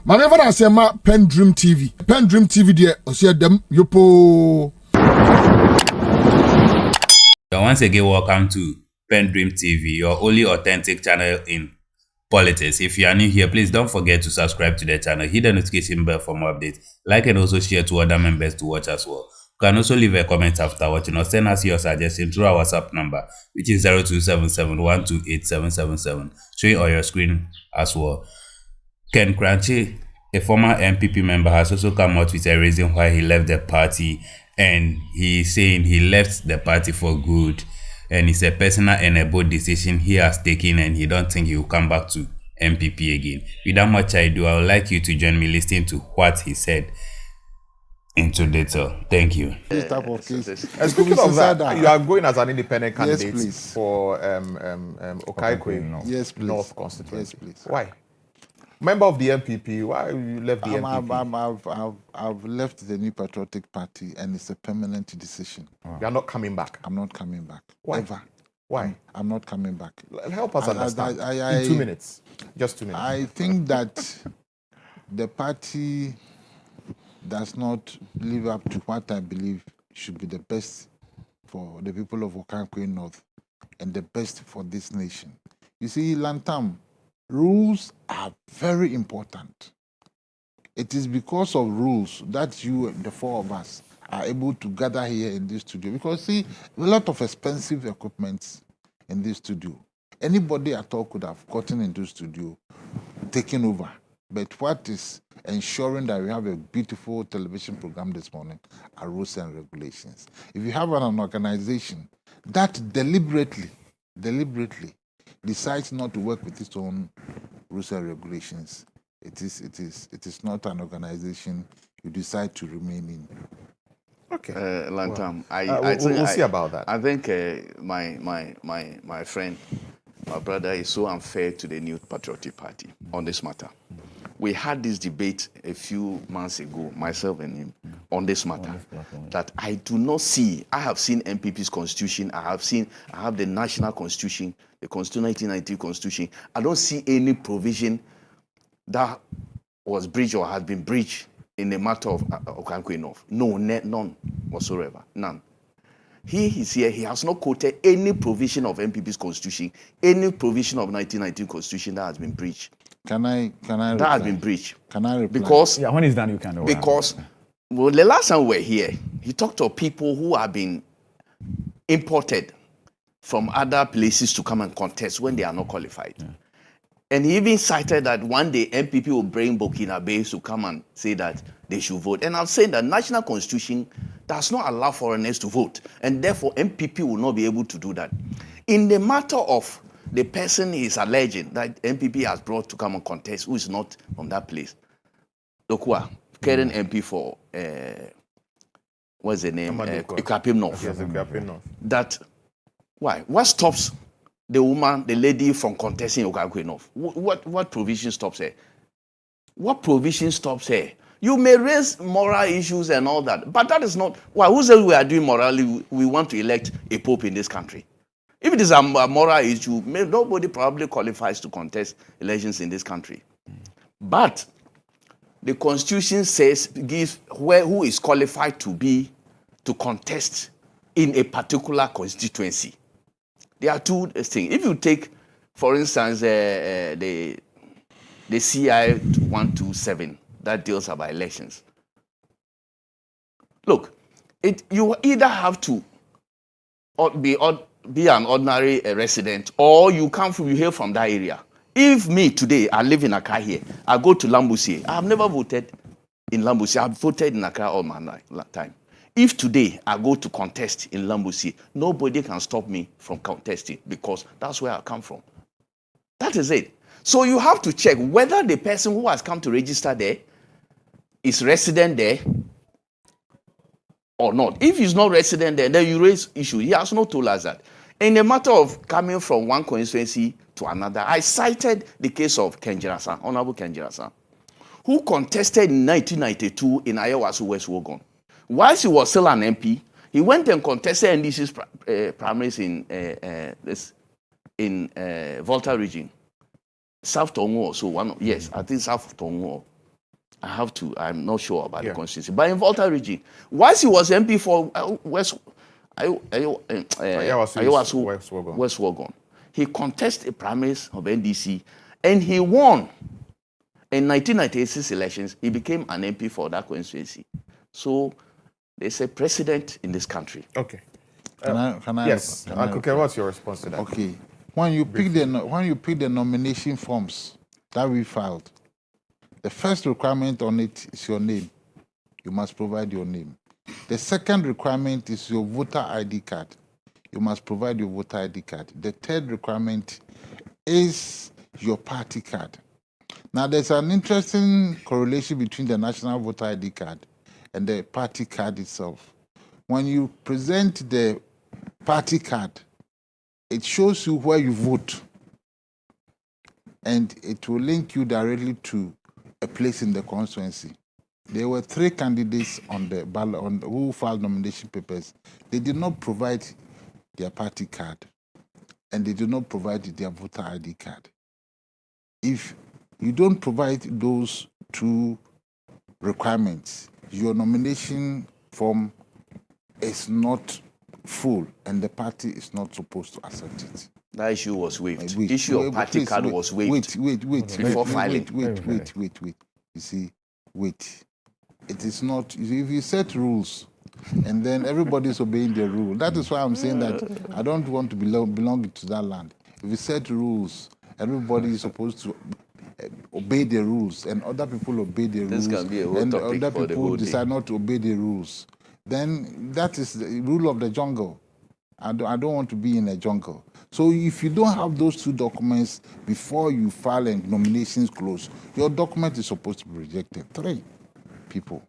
Maneva na sema PENDREAM TV. PENDREAM TV de osia dem yopo. Once again, welcome to PENDREAM TV, your only authentic channel in politics. If you are new here, please don't forget to subscribe to the channel, hit the notification bell for more updates, like and also share to other members to watch as well. You can also leave a comment after watching or send us your suggestion through our WhatsApp number, which is 0277128777, showing on your screen as well. Kuranchie, a former NPP member, has also come out with a reason why he left the party, and he's saying he left the party for good, and it's a personal and a bold decision he has taken, and he don't think he will come back to NPP again. Without much ado, I would like you to join me listening to what he said into detail. Thank you. This type of case. Speaking of that, you are going as an independent candidate please. for Oyiwa Yes, please. North constituency. Yes, please. Why? Member of the NPP, why you left the NPP? I've left the New Patriotic Party, and it's a permanent decision. You are not coming back? I'm not coming back. Why? Ever. Why? I'm not coming back. Help us understand. In 2 minutes. Just 2 minutes. I think that the party does not live up to what I believe should be the best for the people of Kuranchie North and the best for this nation. You see, Lantam, rules are very important. It is because of rules that you, the four of us, are able to gather here in this studio. Because, see, a lot of expensive equipment in this studio. Anybody at all could have gotten into the studio, taken over. But what is ensuring that we have a beautiful television program this morning are rules and regulations. If you have an organization that deliberately decides not to work with its own rules and regulations, it is not an organization you decide to remain in. Okay. Lantam, we'll see about that. I think my friend, my brother, is so unfair to the New Patriotic Party on this matter. We had this debate a few months ago, myself and him, on this matter, that I do not see. I have seen NPP's constitution. I have the national constitution, the 1990 constitution. I don't see any provision that was breached or has been breached in the matter of Kuranchie North. No, none whatsoever, none. He is here. He has not quoted any provision of NPP's constitution, any provision of 1990 constitution that has been breached. Can I that has been breached. Can I reply? Because when it's done, you can. Because well, the last time we were here, he talked to people who have been imported from other places to come and contest when they are not qualified. Yeah. And he even cited that one day NPP will bring Burkina Faso to come and say that they should vote. And I'm saying that national constitution does not allow foreigners to vote, and therefore NPP will not be able to do that. In the matter of the person is alleging that NPP has brought to come and contest, who is not from that place. Dokwa, current MP for, what's the name? Ikuapem North. Yes, Ikuapem North. That, why? What stops the woman, the lady from contesting Kuranchie North? What provision stops her? What provision stops her? You may raise moral issues and all that, but that is not, why? Who says we are doing morally? We want to elect a pope in this country. If it is a moral issue, nobody probably qualifies to contest elections in this country. But the Constitution says, gives who is qualified to contest in a particular constituency. There are two things. If you take, for instance, the CI 127 that deals about elections. Look, you either have to be an ordinary resident, or you hail from that area. If me today, I live in Accra here, I go to Lambusie. I have never voted in Lambusie. I've voted in Accra all my time. If today I go to contest in Lambusie, nobody can stop me from contesting because that's where I come from. That is it. So you have to check whether the person who has come to register there is resident there or not. If he's not resident there, then you raise issue. He has not told us that. In the matter of coming from one constituency to another, I cited the case of Kenjirasan, Honorable Kenjirasan, who contested in 1992 in Ayawaso West Wogon. Whilst he was still an MP, he went and contested NDC's primaries in Volta region. South Tongo, so I think South Tongo. I'm not sure about the constituency. But in Volta region, once he was MP for West Wogon, he contested the primaries of NDC and he won. In 1996 elections, he became an MP for that constituency. So there's a precedent in this country. Okay. Yes. Uncle Ken, what's your response to that? Okay. When you pick the nomination forms that we filed, the first requirement on it is your name. You must provide your name. The second requirement is your voter ID card. You must provide your voter ID card. The third requirement is your party card. Now, there's an interesting correlation between the national voter ID card and the party card itself. When you present the party card, it shows you where you vote, and it will link you directly to a place in the constituency. There were 3 candidates on the ballot who filed nomination papers. They did not provide their party card, and they did not provide their voter ID card. If you don't provide those 2 requirements, your nomination form is not full, and the party is not supposed to accept it. That issue was waived. The issue of party card was waived. Before filing. Wait. You see, wait. It is not. If you set rules, and then everybody's obeying the rule. That is why I'm saying that I don't want to belong to that land. If you set rules, everybody is supposed to obey the rules, and other people obey the rules, and other people decide not to obey the rules, then that is the rule of the jungle. I don't want to be in a jungle. So if you don't have those 2 documents before you file and nominations close, your document is supposed to be rejected. 3 people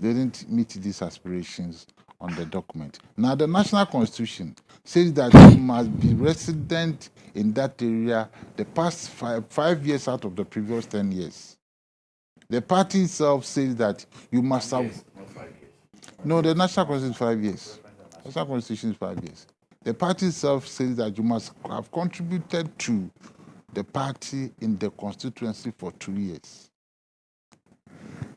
didn't meet these aspirations on the document. Now, the National Constitution says that you must be resident in that area the past 5 years out of the previous 10 years. The party itself says that you must have... No, the National Constitution is 5 years. The National Constitution is 5 years. The party itself says that you must have contributed to the party in the constituency for 2 years.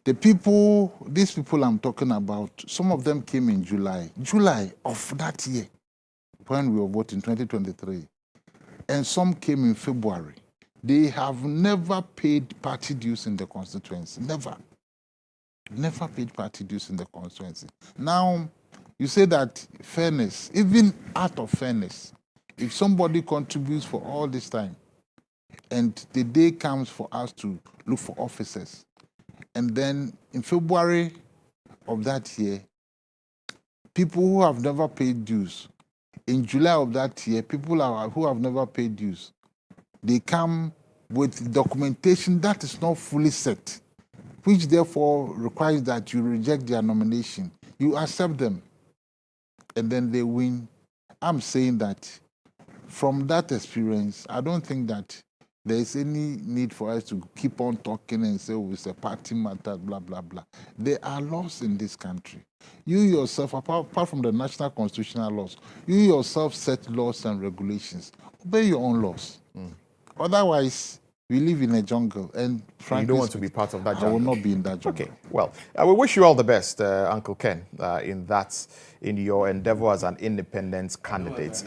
These people I'm talking about, some of them came in July of that year, when we were voting, 2023. And some came in February. They have never paid party dues in the constituency. Never paid party dues in the constituency. Now, you say that fairness, even out of fairness, if somebody contributes for all this time, and the day comes for us to look for officers, and then in February of that year, people who have never paid dues, in July of that year, people who have never paid dues, they come with documentation that is not fully set, which therefore requires that you reject their nomination. You accept them, and then they win. I'm saying that from that experience, I don't think that there is any need for us to keep on talking and say, oh, it's a party matter, blah, blah, blah. There are laws in this country. You yourself, apart from the national constitutional laws, you yourself set laws and regulations. Obey your own laws. Otherwise, we live in a jungle, and frankly, you don't want to be part of that jungle. I will not be in that jungle. Okay, well, we wish you all the best, Uncle Ken, in your endeavor as an independent candidate.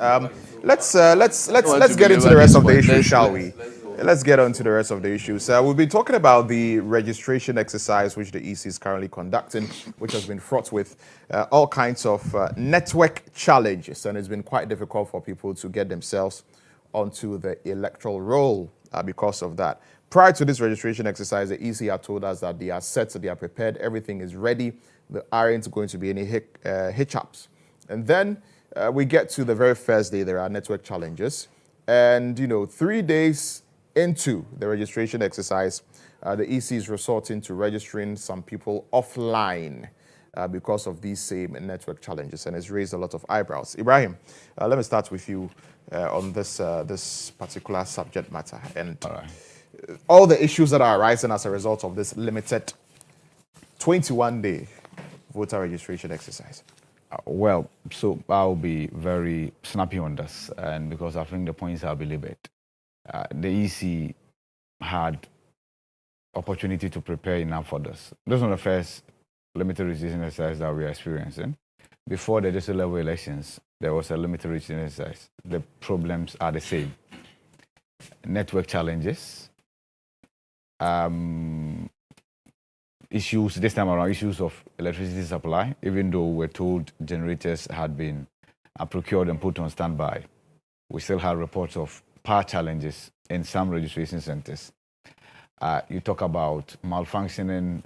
Let's get into the rest of the issues, shall we? Let's get on to the rest of the issues. We've been talking about the registration exercise which the EC is currently conducting, which has been fraught with all kinds of network challenges, and it's been quite difficult for people to get themselves onto the electoral roll because of that. Prior to this registration exercise, the EC had told us that they are set, they are prepared, everything is ready, there aren't going to be any hitch-ups. And then we get to the very first day, there are network challenges. And, 3 days into the registration exercise, the EC is resorting to registering some people offline because of these same network challenges, and it's raised a lot of eyebrows. Ibrahim, let me start with you on this particular subject matter and all the issues that are arising as a result of this limited 21-day voter registration exercise. Well, so I'll be very snappy on this, and because I think the points are belabored. The EC had opportunity to prepare enough for this. This is not the first limited registration exercise that we are experiencing. Before the district level elections, there was a limited registration exercise. The problems are the same. Network challenges, issues, this time around, issues of electricity supply, even though we're told generators had been procured and put on standby. We still had reports of power challenges in some registration centers. You talk about malfunctioning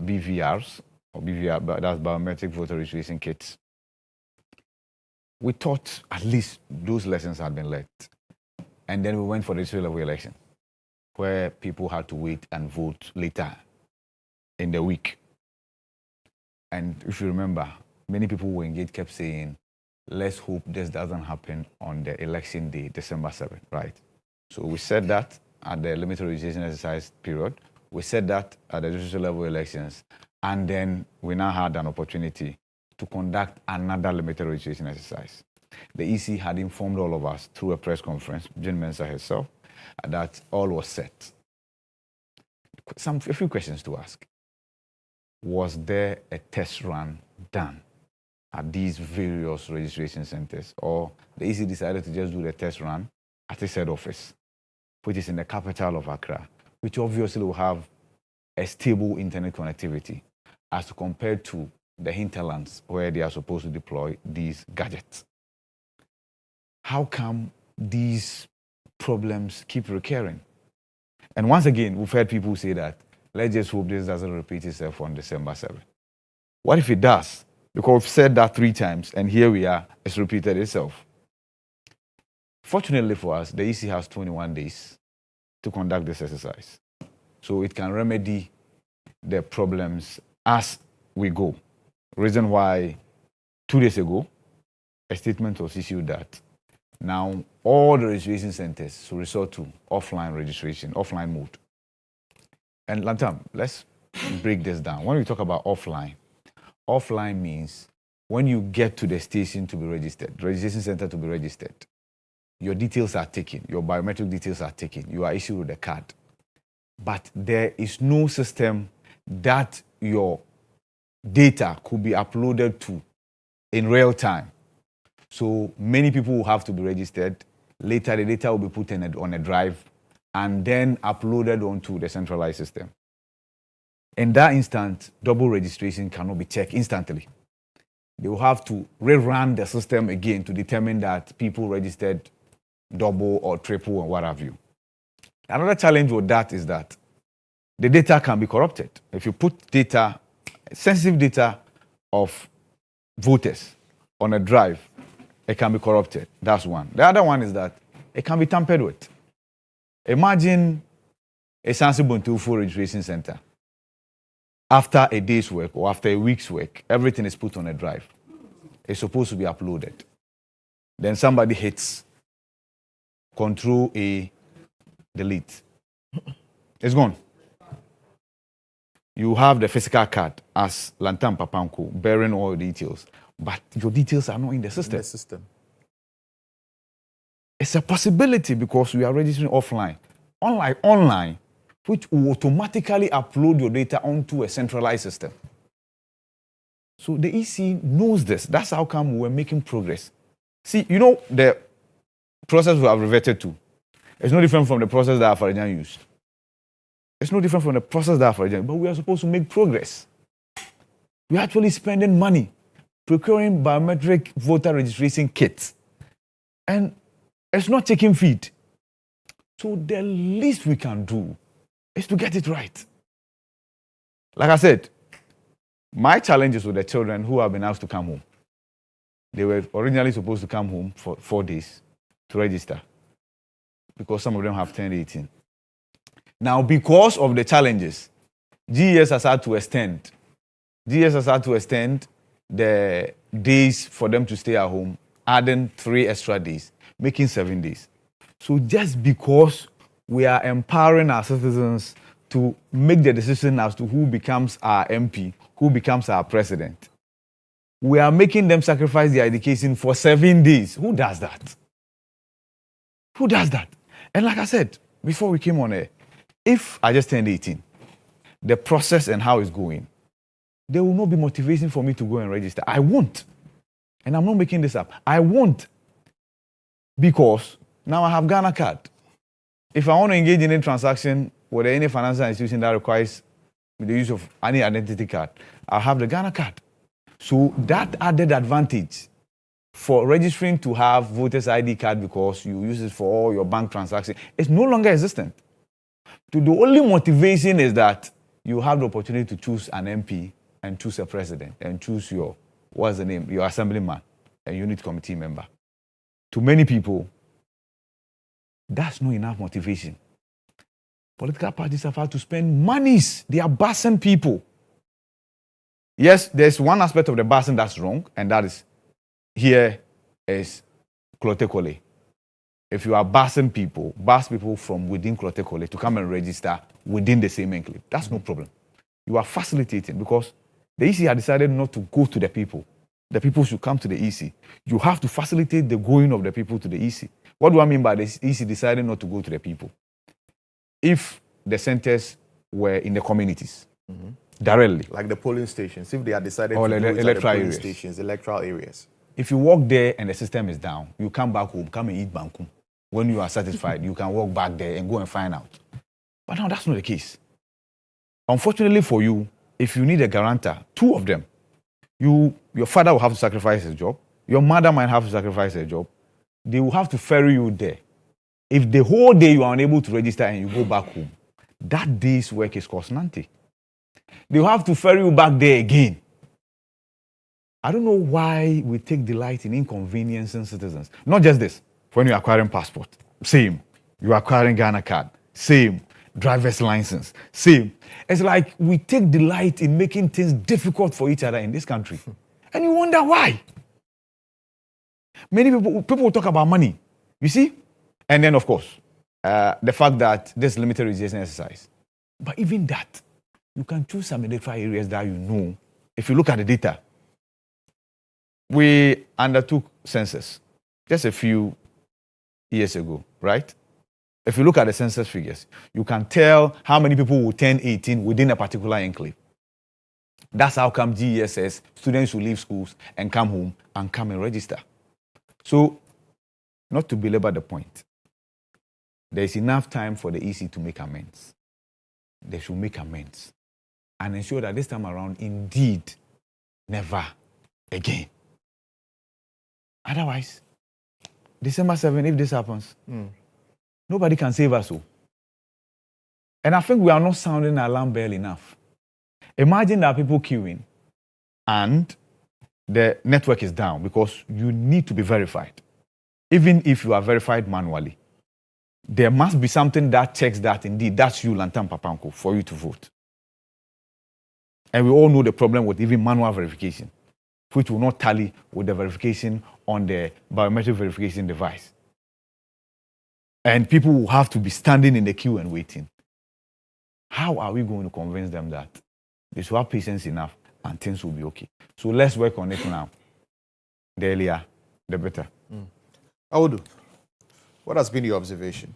BVRs, or BVR, but that's biometric voter registration kits. We thought at least those lessons had been learned. And then we went for the district level election, where people had to wait and vote later in the week. And if you remember, many people who were engaged kept saying, let's hope this doesn't happen on the election day, December 7th, right? So we said that at the limited registration exercise period. We said that at the district level elections. And then we now had an opportunity to conduct another limited registration exercise. The EC had informed all of us through a press conference, Jane Mensah herself, that all was set. A few questions to ask. Was there a test run done at these various registration centers, or the EC decided to just do the test run at its head office, which is in the capital of Accra, which obviously will have a stable internet connectivity as compared to the hinterlands where they are supposed to deploy these gadgets? How come these problems keep recurring? And once again, we've heard people say that, let's just hope this doesn't repeat itself on December 7th. What if it does? Because we've said that 3 times, and here we are, it's repeated itself. Fortunately for us, the EC has 21 days to conduct this exercise. So it can remedy the problems as we go. Reason why 2 days ago, a statement was issued that now all the registration centers should resort to offline registration, offline mode. And Lantam, let's break this down. When we talk about offline, offline means when you get to the station to be registered, the registration center to be registered, your details are taken, your biometric details are taken, you are issued with a card. But there is no system that your data could be uploaded to in real time. So many people will have to be registered. Later, the data will be put on a drive and then uploaded onto the centralized system. In that instant, double registration cannot be checked instantly. They will have to rerun the system again to determine that people registered double or triple or what have you. Another challenge with that is that the data can be corrupted. If you put data, sensitive data of voters on a drive, it can be corrupted. That's one. The other one is that it can be tampered with. Imagine a Sansi Bontufu registration center. After a day's work or after a week's work, everything is put on a drive. It's supposed to be uploaded. Then somebody hits Control A, delete. It's gone. You have the physical card as Lantam Papanko bearing all your details, but your details are not in the system. It's a possibility because we are registering offline. Unlike online, which will automatically upload your data onto a centralized system. So the EC knows this. That's how come we're making progress. See, you know, the process we have reverted to is no different from the process that Afarijan used. It's no different from the process that Afarijan, but we are supposed to make progress. We're actually spending money procuring biometric voter registration kits. And it's not taking feed. So the least we can do is to get it right. Like I said, my challenge is with the children who have been asked to come home. They were originally supposed to come home for 4 days to register because some of them have turned 18. Now, because of the challenges, GES has had to extend. GES has had to extend the days for them to stay at home, adding 3 extra days, making 7 days. So just because we are empowering our citizens to make the decision as to who becomes our MP, who becomes our president, we are making them sacrifice their education for 7 days. Who does that? Who does that? And like I said, before we came on air, if I just turned 18 the process and how it's going, there will not be motivation for me to go and register. I won't. And I'm not making this up. I won't. Because now I have Ghana card. If I want to engage in any transaction with any financial institution that requires the use of any identity card, I'll have the Ghana card. So that added advantage for registering to have voter's ID card because you use it for all your bank transactions is no longer existent. So the only motivation is that you have the opportunity to choose an MP and choose a president and choose your, what's the name, your assemblyman and unit committee member. To many people, that's not enough motivation. Political parties have had to spend monies. They are busing people. Yes, there's one aspect of the busing that's wrong, and that is here is Klotekole. If you are busing people, bus people from within Klotekole to come and register within the same enclave, that's no problem. You are facilitating because the EC had decided not to go to the people. The people should come to the EC. You have to facilitate the going of the people to the EC. What do I mean by the EC deciding not to go to the people? If the centers were in the communities, directly. Like the polling stations, if they had decided Or to do it at the electoral polling areas. stations, electoral areas. If you walk there and the system is down, you come back home, come and eat banku. When you are satisfied, you can walk back there and go and find out. But now that's not the case. Unfortunately for you, if you need a guarantor, two of them, your father will have to sacrifice his job, your mother might have to sacrifice her job, they will have to ferry you there. If the whole day you are unable to register and you go back home, that day's work is cost nante. They will have to ferry you back there again. I don't know why we take delight in inconveniencing citizens. Not just this. When you're acquiring passport, same. You're acquiring Ghana card, same. Driver's license, same. It's like we take delight in making things difficult for each other in this country. And you wonder why. Many people will talk about money, you see? And then, of course, the fact that there's limited registration exercise. But even that, you can choose some electoral areas that you know. If you look at the data, we undertook census just a few years ago, right? If you look at the census figures, you can tell how many people will turn 18 within a particular enclave. That's how come GESS, students will leave schools and come home and come and register. So, not to belabor the point, there is enough time for the EC to make amends. They should make amends and ensure that this time around, indeed, never again. Otherwise, December 7, if this happens, nobody can save us. And I think we are not sounding an alarm bell enough. Imagine that people queuing and the network is down because you need to be verified. Even if you are verified manually, there must be something that checks that indeed that's you, Lantam Papanko, for you to vote. And we all know the problem with even manual verification, which will not tally with the verification on the biometric verification device. And people will have to be standing in the queue and waiting. How are we going to convince them that they should have patience enough and things will be okay? So let's work on it now. The earlier, the better. Audu, what has been your observation?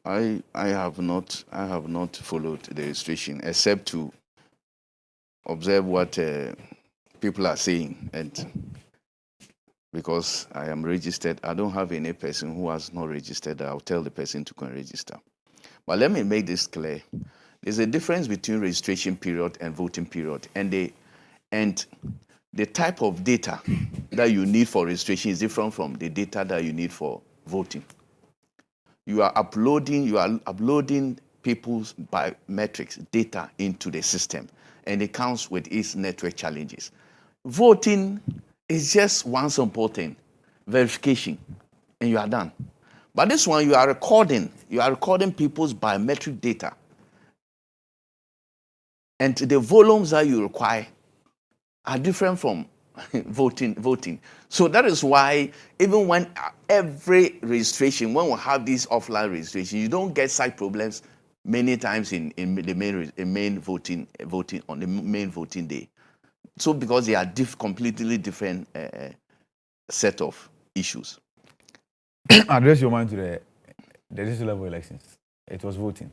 I have not followed the registration except to observe what people are saying, and because I am registered, I don't have any person who has not registered. I'll tell the person to go and register. But let me make this clear. There's a difference between registration period and voting period, and the type of data that you need for registration is different from the data that you need for voting. You are uploading people's biometrics data into the system, and it comes with its network challenges. Voting is just one simple thing, verification, and you are done. But this one, you are recording people's biometric data. And the volumes that you require are different from voting. So that is why even when every registration, when we have these offline registration, you don't get such problems many times in the main voting on the main voting day. So because they are completely different set of issues. Address your mind to the district level elections. It was voting.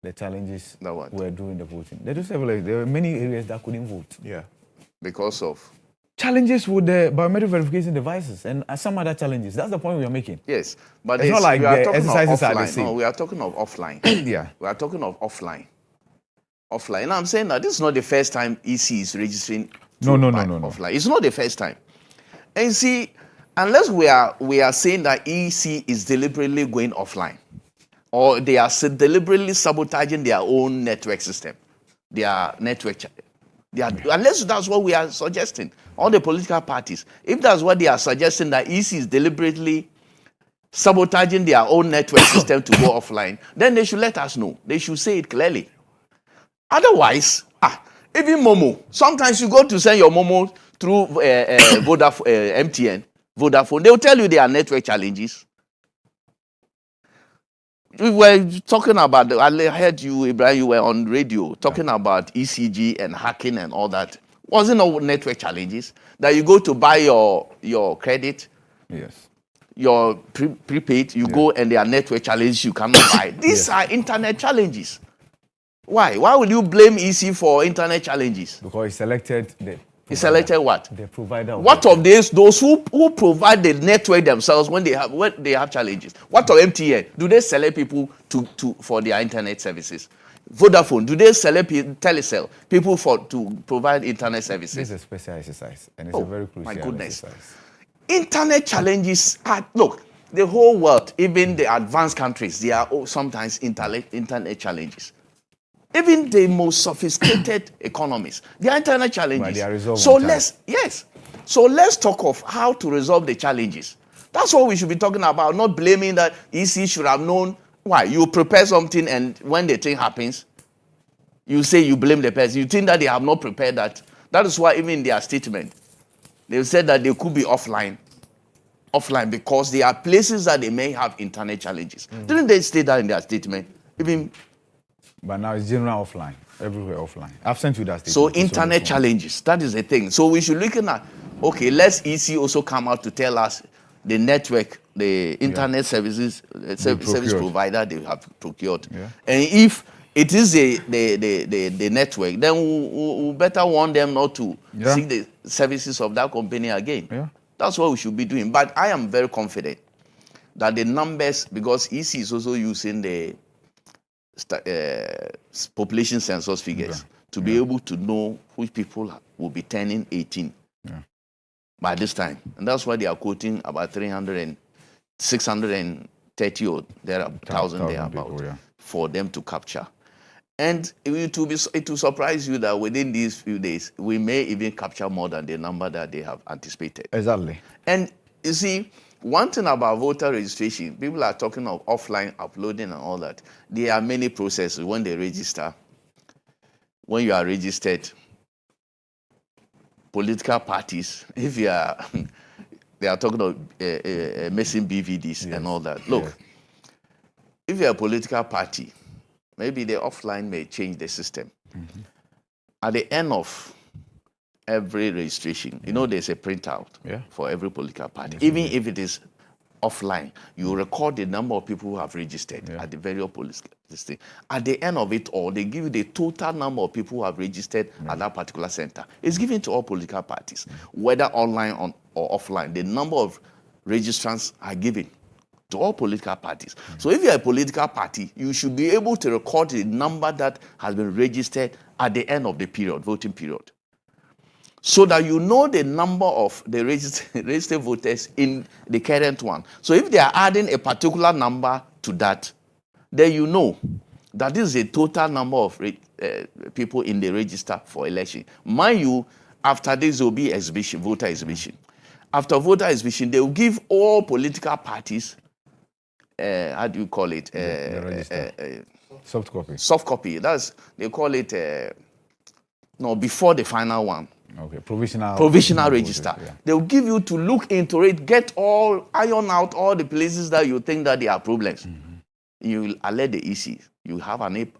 the challenges Now what? were during the voting. There were many areas that couldn't vote. Yeah. Because of? Challenges with the biometric verification devices and some other challenges. That's the point we are making. Yes. But It's not like we are the talking of exercises are the offline. same. No, we are talking of offline. Yeah. We are talking of offline. Offline. And I'm saying that this is not the first time EC is registering No. offline. It's not the first time. And you see, unless we are saying that EC is deliberately going offline, or they are deliberately sabotaging their own network system, their network. Unless that's what we are suggesting, all the political parties, if that's what they are suggesting, that EC is deliberately sabotaging their own network system to go offline, then they should let us know. They should say it clearly. Otherwise, even Momo, sometimes you go to send your Momo through MTN, Vodafone, they'll tell you there are network challenges. We were talking about, I heard you, Ibrahim, you were on radio talking about ECG and hacking and all that. Wasn't no network challenges that you go to buy your credit, Yes. your prepaid, you go and there are network challenges you cannot buy. These are internet challenges. Why? Why will you blame EC for internet challenges? Because he selected the He selected what? The provider. What of those who provide the network themselves when they have challenges? What of MTN? Do they select people for their internet services? Vodafone, do they select Telecel people to provide internet services? This is a special exercise, and it's a very crucial my goodness. exercise. Internet challenges are, look, the whole world, even the advanced countries, there are sometimes internet challenges. Even the most sophisticated economies, there are internet challenges. But they are resolved So on time. let's talk of how to resolve the challenges. That's what we should be talking about, not blaming that EC should have known. Why? You prepare something and when the thing happens, you say you blame the person. You think that they have not prepared that. That is why even in their statement, they said that they could be offline because there are places that they may have internet challenges. Didn't they state that in their statement? But now it's general offline, everywhere offline. I've sent you that statement. So internet challenges, that is the thing. So we should look at, okay, let's EC also come out to tell us the network, the internet services, service provider they have procured. Yeah. And if it is the network, then we better warn them not to seek the services of that company again. Yeah. That's what we should be doing. But I am very confident that the numbers, because EC is also using the population census figures to be able to know which people will be turning 18 by this time. And that's why they are quoting about 630 or there are 1,000 thereabout for them to capture. And it will surprise you that within these few days, we may even capture more than the number that they have anticipated. Exactly. And you see, one thing about voter registration, people are talking of offline uploading and all that. There are many processes when they register. When you are registered, political parties, if you are, they are talking of missing BVDs and all that. Look, if you're a political party, maybe the offline may change the system. At the end of every registration, you know, there's a printout for every political party. Even if it is offline, you record the number of people who have registered at the various political districts. At the end of it all, they give you the total number of people who have registered at that particular center. It's given to all political parties, whether online or offline. The number of registrants are given to all political parties. So if you're a political party, you should be able to record the number that has been registered at the end of the period, voting period, so that you know the number of the registered voters in the current one. So if they are adding a particular number to that, then you know that this is a total number of people in the register for election. Mind you, after this will be exhibition, voter exhibition. After voter exhibition, they will give all political parties, how do you call it? Soft copy. Soft copy. They call it, before the final one. Okay, provisional register. They will give you to look into it, iron out all the places that you think that there are problems. You will alert the EC. You have an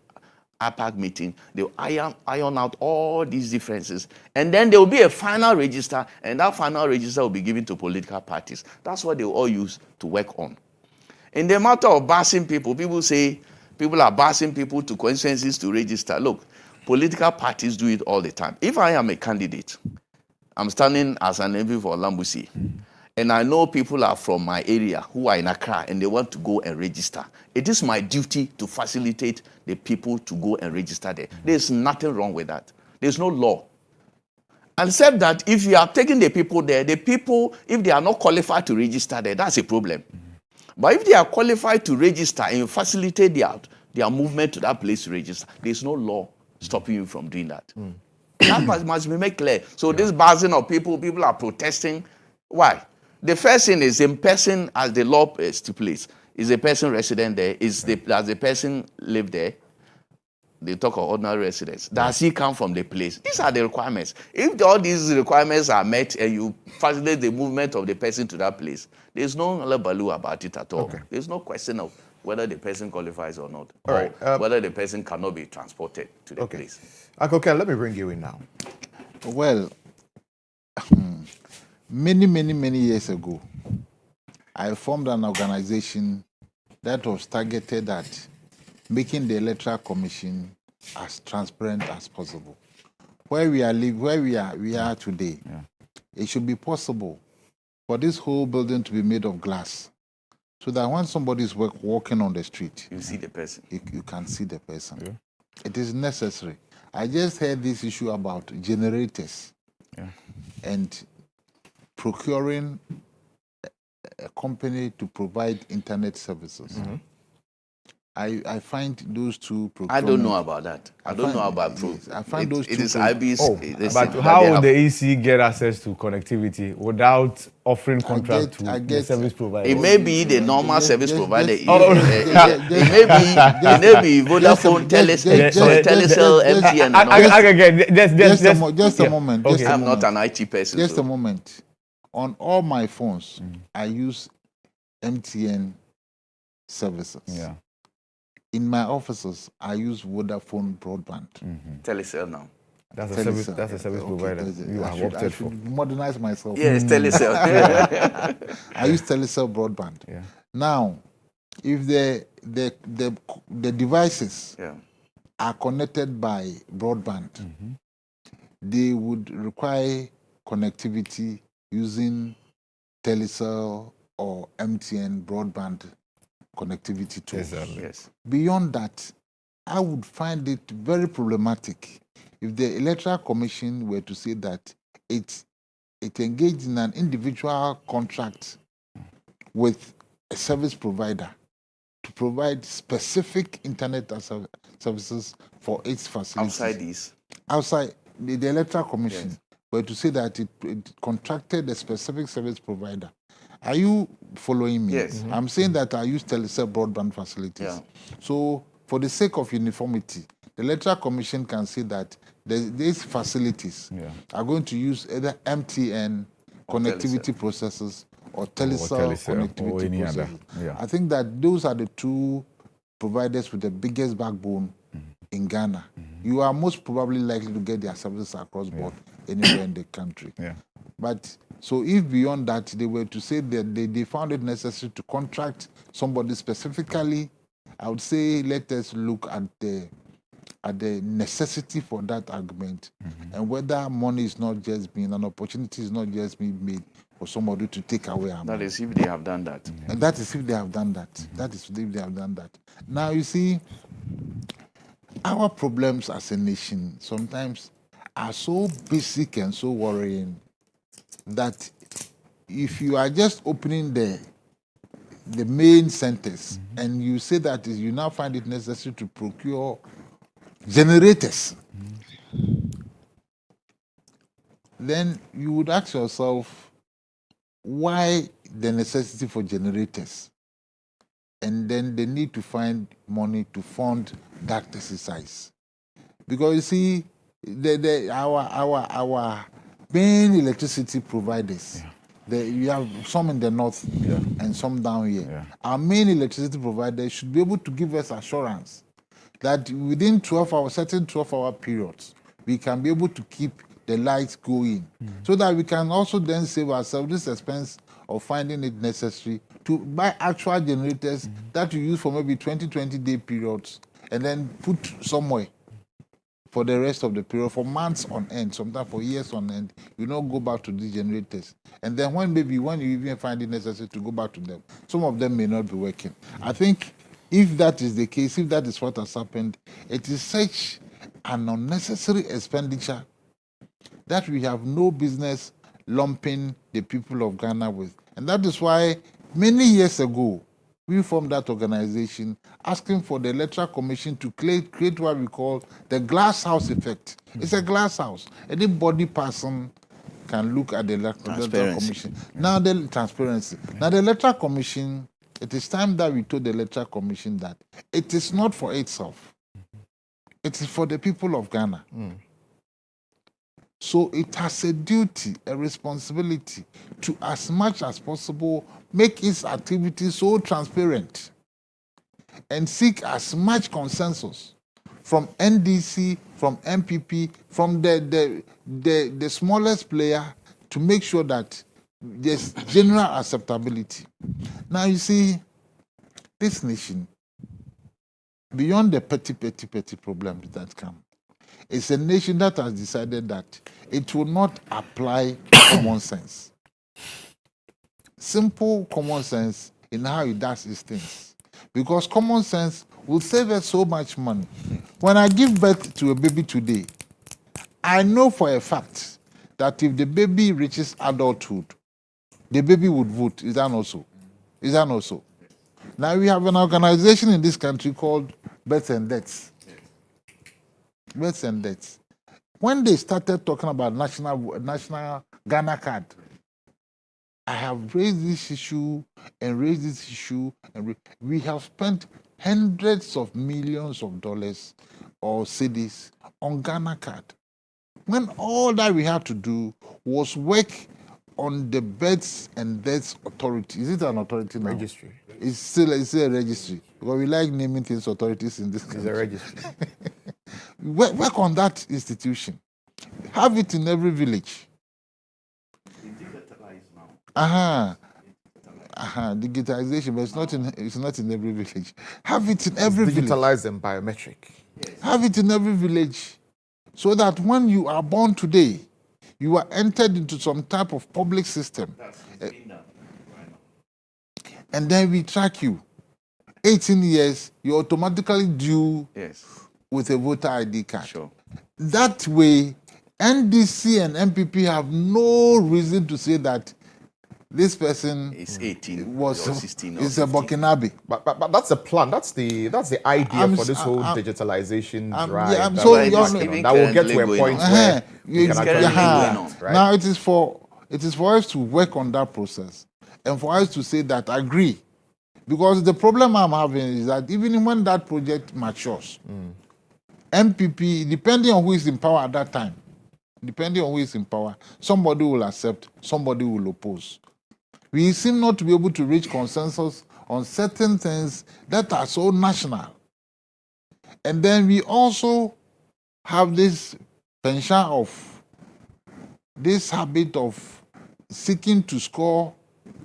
APAC meeting. They will iron out all these differences. And then there will be a final register, and that final register will be given to political parties. That's what they will all use to work on. In the matter of busing people say People are busing people to constituencies to register. Look, political parties do it all the time. If I am a candidate, I'm standing as an MP for Lambusi, and I know people are from my area who are in Accra and they want to go and register. It is my duty to facilitate the people to go and register there. There's nothing wrong with that. There's no law. Except that if you are taking the people there, the people, if they are not qualified to register there, that's a problem. But if they are qualified to register and you facilitate their movement to that place to register, there's no law stopping you from doing that. That must be made clear. So this buzzing of people are protesting. Why? The first thing is in person, as the law stipulates, is a person resident there? Does the person live there? They talk of ordinary residents. Does he come from the place? These are the requirements. If all these requirements are met and you facilitate the movement of the person to that place, there's no labalu about it at all. Okay. There's no question of whether the person qualifies or not, or whether the person cannot be transported to the place. Uncle Ken, let me bring you in now. Well, many years ago, I formed an organization that was targeted at making the Electoral Commission as transparent as possible. Where we are today, it should be possible for this whole building to be made of glass, so that when somebody is walking on the street, you see the person. You can see the person. Yeah. It is necessary. I just heard this issue about generators and procuring a company to provide internet services. Mm-hmm. I find those two. I don't know about that. I don't know about. I find those two. It is IB's. But how will the EC get access to connectivity without offering contract to the service provider? It may be the normal service provider. It may be Vodafone, Telecel, MTN. Just a moment. I'm not an IT person. Just a moment. On all my phones, I use MTN services. Yeah. In my offices, I use Vodafone broadband. Telecel now. That's a service provider you have opted for. Modernize myself. Yes, Telecel. I use Telecel broadband. Yeah. Now, if the devices are connected by broadband, they would require connectivity using Telecel or MTN broadband connectivity tools. Exactly. Yes. Beyond that, I would find it very problematic if the Electoral Commission were to say that it engaged in an individual contract with a service provider to provide specific internet services for its facilities. Outside the Electoral Commission were to say that it contracted a specific service provider. Are you following me? Yes. I'm saying that I use Telecel broadband facilities. Yeah. So, for the sake of uniformity, the Electoral Commission can say that these facilities are going to use either MTN connectivity processes or Telecel connectivity processes. I think that those are the two providers with the biggest backbone in Ghana. You are most probably likely to get their services across board anywhere in the country. But so if beyond that they were to say that they found it necessary to contract somebody specifically, I would say let us look at the necessity for that argument and whether money is not just being an opportunity is not just being made for somebody to take away our money. That is if they have done that. And that is if they have done that. That is if they have done that. Now you see, our problems as a nation sometimes are so basic and so worrying that if you are just opening the main centers and you say that you now find it necessary to procure generators, then you would ask yourself why the necessity for generators, and then they need to find money to fund that exercise. Because you see, our main electricity providers, you have some in the north and some down here. Our main electricity providers should be able to give us assurance that within certain 12-hour periods, we can be able to keep the lights going, so that we can also then save ourselves this expense of finding it necessary to buy actual generators that you use for maybe 20-day periods and then put somewhere for the rest of the period, for months on end, sometimes for years on end. You not go back to these generators. And then when you even find it necessary to go back to them, some of them may not be working. I think if that is the case, if that is what has happened, it is such an unnecessary expenditure that we have no business lumping the people of Ghana with. And that is why many years ago, we formed that organization asking for the Electoral Commission to create what we call the glass house effect. It's a glass house. Anybody person can look at the Electoral Commission. Now the transparency. Now the Electoral Commission, it is time that we told the Electoral Commission that it is not for itself. It is for the people of Ghana. So it has a duty, a responsibility to, as much as possible, make its activities so transparent and seek as much consensus from NDC, from NPP, from the smallest player to make sure that there's general acceptability. Now you see, this nation, beyond the petty problems that come, it's a nation that has decided that it will not apply common sense. Simple common sense in how it does its things. Because common sense will save us so much money. When I give birth to a baby today, I know for a fact that if the baby reaches adulthood, the baby would vote. Is that not so? Is that not so? Now we have an organization in this country called Births and Deaths. Births and Deaths. When they started talking about national Ghana card, I have raised this issue and raised this issue, and we have spent hundreds of millions of dollars or cedis on Ghana card. When all that we had to do was work on the Births and Deaths Authority. Is it an authority now? Registry. It's still a registry. Because we like naming things authorities in this country. It's a registry. Work on that institution. Have it in every village. Digitalization, but it's not in every village. Have it in every village. Digitalized and biometric. Have it in every village, so that when you are born today, you are entered into some type of public system. And then we track you. 18 years, you're automatically due with a voter ID card. Sure. That way, NDC and NPP have no reason to say that this person is 18 was or 16 or is a 15. Burkinabe. But that's the plan. That's the idea for this whole digitalization drive. Yeah, that so will get to a point where we can actually going on. right? Now it is for us to work on that process and for us to say that agree. Because the problem I'm having is that even when that project matures, MPP, depending on who is in power at that time, somebody will accept, somebody will oppose. We seem not to be able to reach consensus on certain things that are so national. And then we also have this habit of seeking to score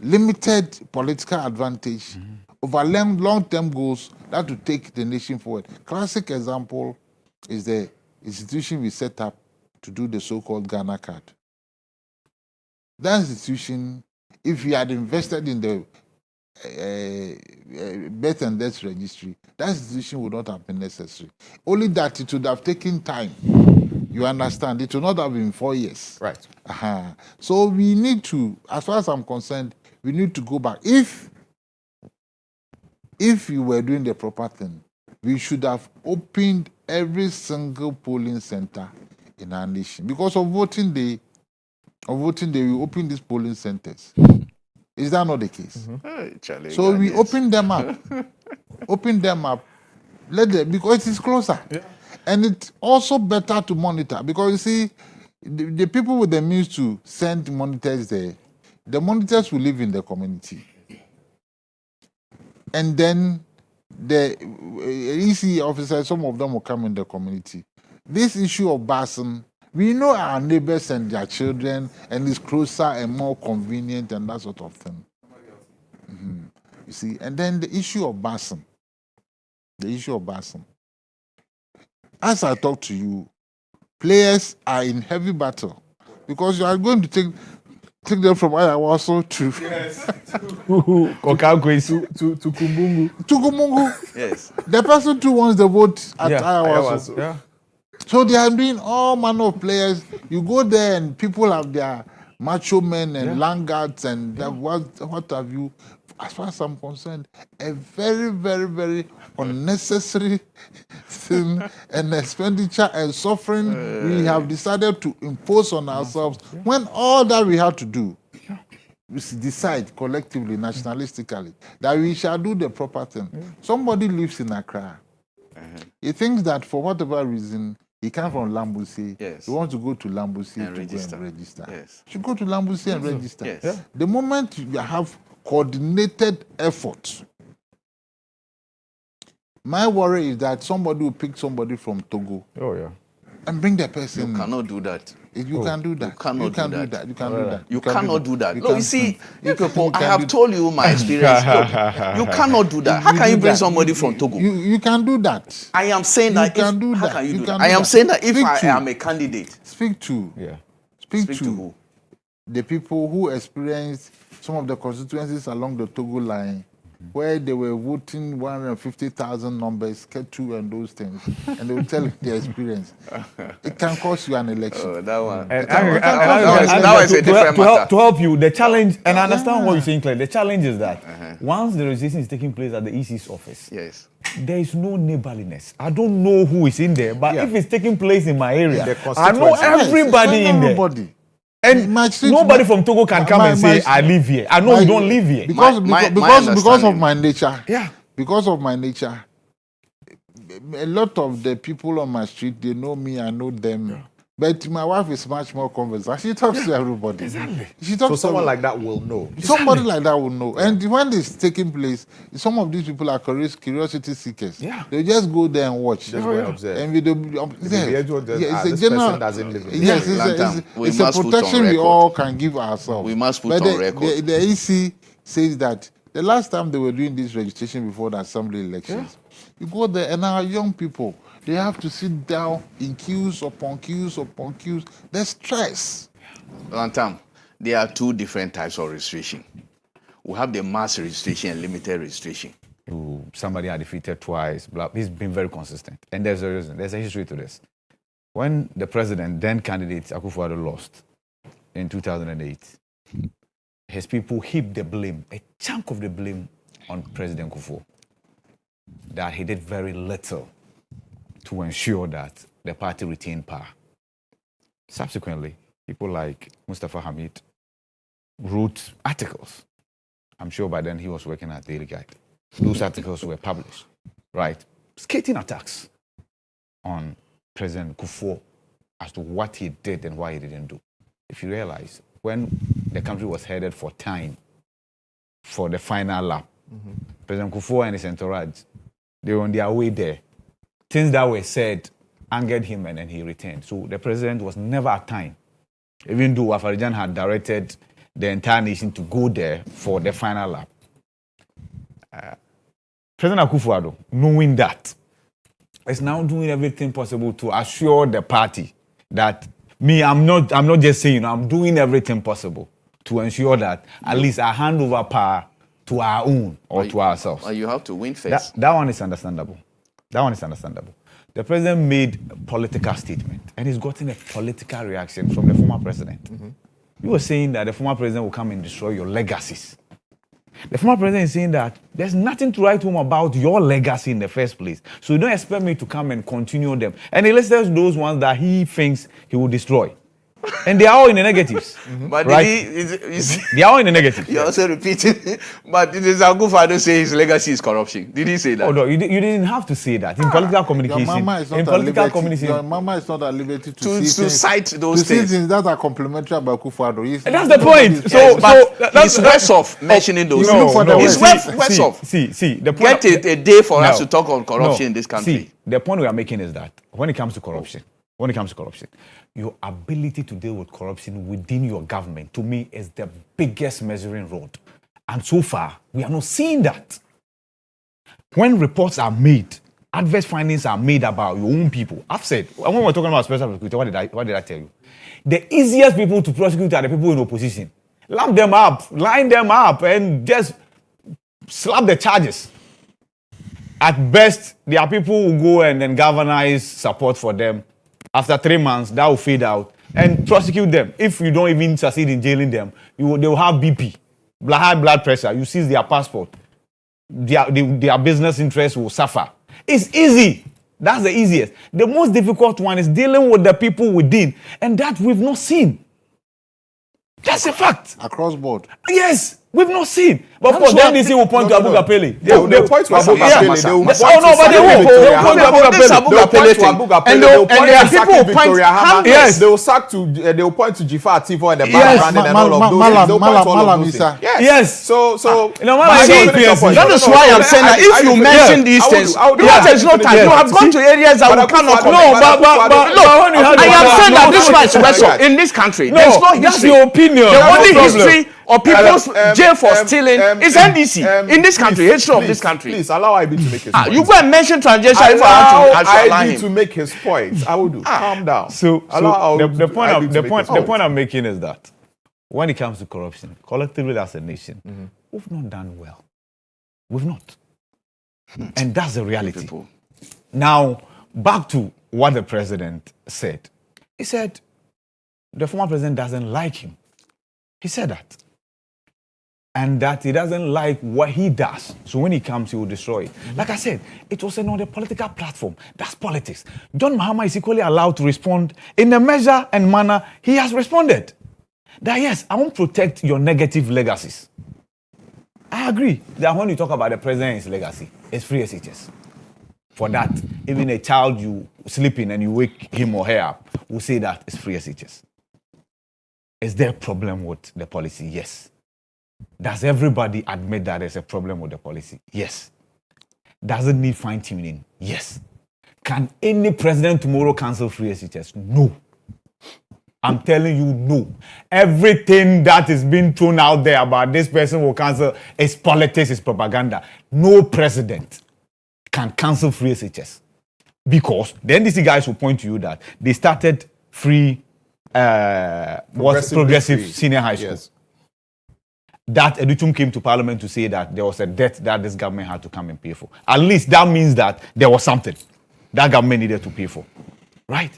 limited political advantage over long-term goals that will take the nation forward. Classic example is the institution we set up to do the so-called Ghana card. That institution, if we had invested in the birth and death registry, that institution would not have been necessary. Only that it would have taken time. You understand? It would not have been 4 years. Right. So we need to, as far as I'm concerned, we need to go back. If you were doing the proper thing, we should have opened every single polling center in our nation. Because of voting day, we open these polling centers. Is that not the case? So we open them up. Because it is closer. Yeah. And it's also better to monitor. Because you see, the people with the means to send monitors there, the monitors will live in the community. And then the EC officers, some of them will come in the community. This issue of busing, we know our neighbors and their children, and it's closer and more convenient and that sort of thing. You see, and then the issue of Bassam. As I talk to you, players are in heavy battle because you are going to take them from Ayawaso to Kumbungu. to Kumbungu. Yes. The person too wants the vote at Ayawaso. Yeah. So they are doing all manner of players. You go there and people have their macho men and laggards and what have you. As far as I'm concerned, a very, very, very unnecessary thing and expenditure and suffering we have decided to impose on ourselves when all that we have to do is decide collectively, nationalistically, that we shall do the proper thing. Somebody lives in Accra. He thinks that for whatever reason, he comes from Lambusi. Yes. He wants to go to Lambusi And to register. go and register. Yes. You should go to Lambusi and register. Yes. Yeah. The moment you have coordinated effort, my worry is that somebody will pick somebody from Togo Oh, yeah. and bring the person. You cannot do that. You can do that. You cannot do that. You can do that. You cannot do that. No, can- you see, you can- people, you I can have do- told you my experience. Look, you cannot do that. How can you do bring that. somebody from Togo? You can do that. I am saying You that. can do How that. can you You do can that? I do am that. saying that if Speak I to- am a candidate, Speak to speak to who? the people who experienced some of the constituencies along the Togo line where they were voting 150,000 numbers, Ketu and those things, and they will tell you their experience. It can cost you an election. Oh, that one. That was a different matter. To help you, the challenge, and I understand what you're saying, Claire. The challenge is that once the registration is taking place at the EC's office, Yes. there is no neighborliness. I don't know who is in there, but if it's taking place in my area, The I know constituency. everybody Yes, in there. everybody. And My street- nobody from Togo can come my- and my- say, I live here. I know my- you don't live here. Because, My because of understanding. my nature. Yeah. Because of my nature. A lot of the people on my street, they know me, I know them. But my wife is much more conversant. She talks to everybody. Exactly. She talks So to someone everybody. like that will know. Somebody like that will know. And when it's taking place, some of these people are curiosity seekers. Yeah. They just go there and watch. Just go and observe. And with The age will just, it's a this general. person doesn't live in Yes, this area. We it's a must put on protection we record. all can give ourselves. We must put but on the, record. The EC says that the last time they were doing this registration before the assembly elections, you go there and our young people, they have to sit down in queues upon queues upon queues. There's stress. Lantam, there are two different types of registration. We have the mass registration and limited registration. Somebody are defeated twice. Blah. He's been very consistent. And there's a reason. There's a history to this. When the president, then candidate Akufo-Addo, lost in 2008, his people heaped the blame, a chunk of the blame, on President Kufuor, that he did very little to ensure that the party retained power. Subsequently, people like Mustafa Hamid wrote articles. I'm sure by then he was working at Daily Guide. Those articles were published, right? Scathing attacks on President Kufuor as to what he did and why he didn't do. If you realize, when the country was headed for time for the final lap, President Kufuor and his entourage, they were on their way there. Things that were said angered him and then he returned. So the president was never at time, even though Afarijan had directed the entire nation to go there for the final lap. President Akufo-Addo, knowing that, is now doing everything possible to assure the party that I'm not just saying, I'm doing everything possible to ensure that at least I hand over power to our own or to ourselves. Or you have to win first. That one is understandable. The president made a political statement and he's gotten a political reaction from the former president. You were saying that the former president will come and destroy your legacies. The former president is saying that there's nothing to write home about your legacy in the first place. So you don't expect me to come and continue them. And he listed those ones that he thinks he will destroy. And they are all in the negatives. But right? They are all in the negatives. You're also repeating. But did Akufo-Addo say his legacy is corruption? Did he say that? Oh, no, you didn't have to say that. In political communication, Your mama is not in at political liberty. communication, Your mama is not at liberty to To cite those to see things. things that are complimentary about Akufo-Addo. That's the point. Yes, but that's he's worse off mentioning those you things. look for the He's West. worse off. See, the point. Get a day for us No, to talk on corruption no. in this country. See, the point we are making is that when it comes to corruption, your ability to deal with corruption within your government, to me, is the biggest measuring rod. And so far, we are not seeing that. When reports are made, adverse findings are made about your own people. I've said, when we're talking about special prosecutor, what did I tell you? The easiest people to prosecute are the people in opposition. Lamp them up, line them up, and just slap the charges. At best, there are people who go and then galvanize support for them. After 3 months, that will fade out and prosecute them. If you don't even succeed in jailing them, they will have BP, high blood pressure. You seize their passport. Their business interests will suffer. It's easy. That's the easiest. The most difficult one is dealing with the people within, and that we've not seen. That's a fact. Across board. Yes, we've not seen. But of course, the NDC will point to Abu Gapele. They will point to Abu Gapele. They will point to Abu Gapele. And there are people who point. Yes, they will sack to. They will point to Jifar Tifo and the Brandon and all of those. They will point to all of those. Yes. So that is why I'm saying that if you mention these things, there is no time. You have gone to areas that we cannot. No, but look, I am saying that this vice versa in this country. There is no history. That's your opinion. The only history or people's jail for stealing is NDC in this country, history of this country. Please allow IB to make his point. You go and mention transaction if I want to IB to make his point. I will do. Calm down. So the point I'm making is that when it comes to corruption, collectively as a nation, we've not done well. We've not. And that's the reality. Now, back to what the president said. He said the former president doesn't like him. He said that. And that he doesn't like what he does. So when he comes, he will destroy it. Like I said, it was on a political platform. That's politics. John Mahama is equally allowed to respond in the measure and manner he has responded. That yes, I won't protect your negative legacies. I agree that when you talk about the president's legacy, it's free SHS. For that, even a child you sleeping and you wake him or her up will say that it's free SHS. Is there a problem with the policy? Yes. Does everybody admit that there's a problem with the policy? Yes. Does it need fine-tuning? Yes. Can any president tomorrow cancel free SHS? No. I'm telling you, no. Everything that is being thrown out there about this person will cancel is politics, is propaganda. No president can cancel free SHS. Because the NDC guys will point to you that they started free progressive senior high school. Yes. That Edutum came to parliament to say that there was a debt that this government had to come and pay for. At least that means that there was something that government needed to pay for. Right?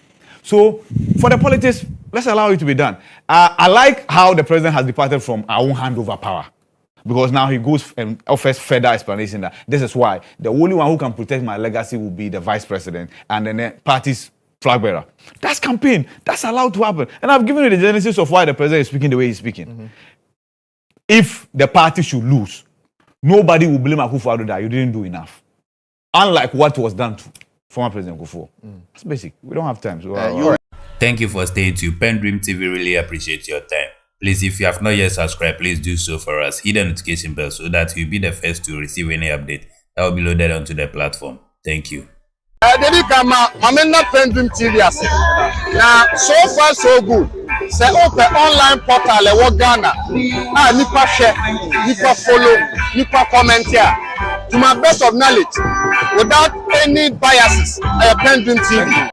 So, for the politics, let's allow it to be done. I like how the president has departed from our own handover power. Because now he goes and offers further explanation that this is why the only one who can protect my legacy will be the vice president and then the party's flag bearer. That's campaign. That's allowed to happen. And I've given you the genesis of why the president is speaking the way he's speaking. If the party should lose, nobody will blame Akufo-Addo that you didn't do enough. Unlike what was done to former President Akufo. That's basic. We don't have time. So, Thank you for staying tuned. PENDREAM TV really appreciates your time. Please, if you have not yet subscribed, please do so for us. Hit the notification bell so that you'll be the first to receive any update that will be loaded onto the platform. Thank you. PENDREAM TV now, so far so good. Say open online portal Ghana. Nipa share, nipa follow, nipa comment here. To my best of knowledge, without any biases, PENDREAM TV.